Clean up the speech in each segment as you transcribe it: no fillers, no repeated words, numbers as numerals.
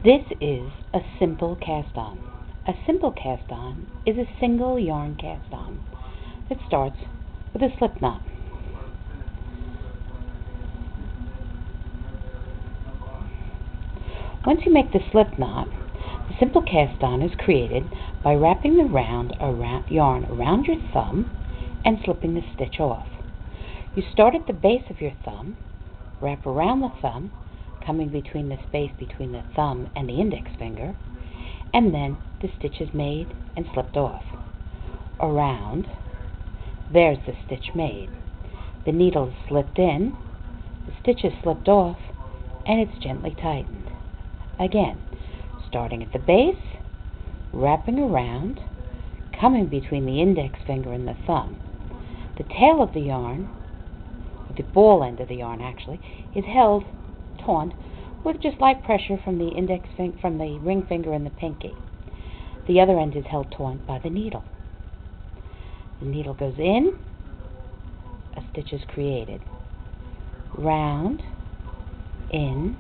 This is a simple cast-on. A simple cast-on is a single yarn cast-on that starts with a slip knot. Once you make the slip knot, the simple cast-on is created by wrapping the yarn around your thumb and slipping the stitch off. You start at the base of your thumb, wrap around the thumb, coming between the space between the thumb and the index finger, and then the stitch is made and slipped off. Around, there's the stitch made. The needle is slipped in, the stitch is slipped off, and it's gently tightened. Again, starting at the base, wrapping around, coming between the index finger and the thumb. The tail of the yarn, or the ball end of the yarn actually, is held taut with just light pressure from the ring finger and the pinky. The other end is held taut by the needle. The needle goes in, a stitch is created. Round, in,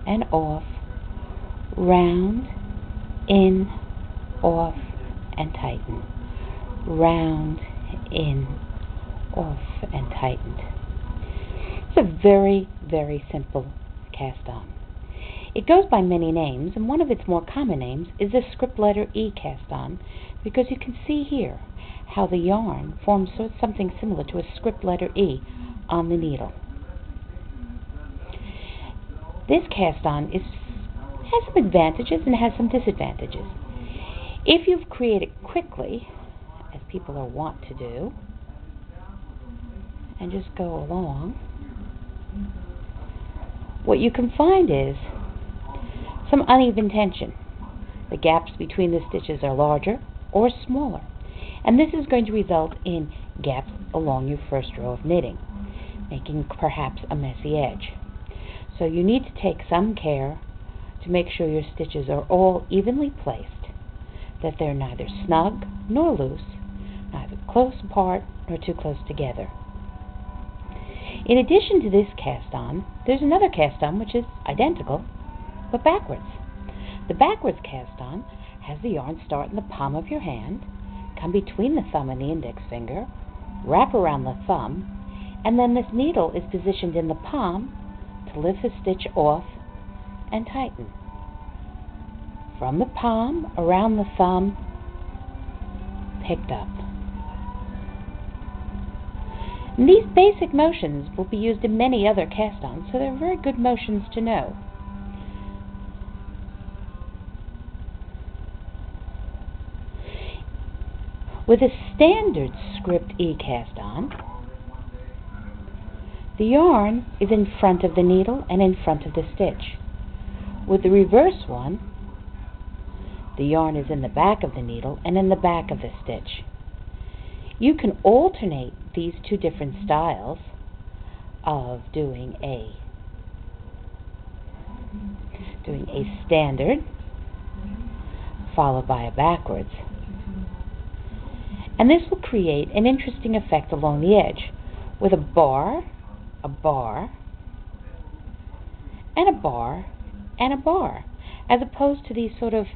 and off, round, in, off, and tighten. Round, in, off, and tightened. It's a very, very simple cast-on. It goes by many names, and one of its more common names is the script letter E cast-on, because you can see here how the yarn forms something similar to a script letter E on the needle. This cast-on has some advantages and has some disadvantages. If you've created quickly, as people are wont to do, and just go along, what you can find is some uneven tension. The gaps between the stitches are larger or smaller, and this is going to result in gaps along your first row of knitting, making perhaps a messy edge. So you need to take some care to make sure your stitches are all evenly placed, that they're neither snug nor loose, neither close apart nor too close together. In addition to this cast-on, there's another cast-on which is identical, but backwards. The backwards cast-on has the yarn start in the palm of your hand, come between the thumb and the index finger, wrap around the thumb, and then this needle is positioned in the palm to lift the stitch off and tighten. From the palm, around the thumb, picked up. And these basic motions will be used in many other cast-ons, so they're very good motions to know. With a standard script E cast-on, the yarn is in front of the needle and in front of the stitch. With the reverse one, the yarn is in the back of the needle and in the back of the stitch. You can alternate these two different styles of doing a standard followed by a backwards. And this will create an interesting effect along the edge with a bar, and a bar, and a bar, as opposed to these sort of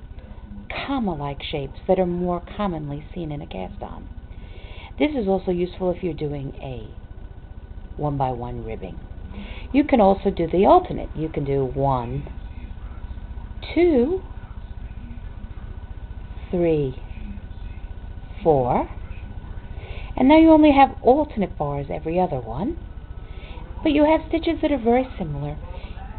comma-like shapes that are more commonly seen in a cast-on. This is also useful if you're doing a 1x1 ribbing. You can also do the alternate. You can do 1, 2, 3, 4, and now you only have alternate bars every other one, but you have stitches that are very similar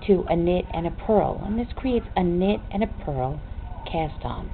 to a knit and a purl, and this creates a knit and a purl cast-on.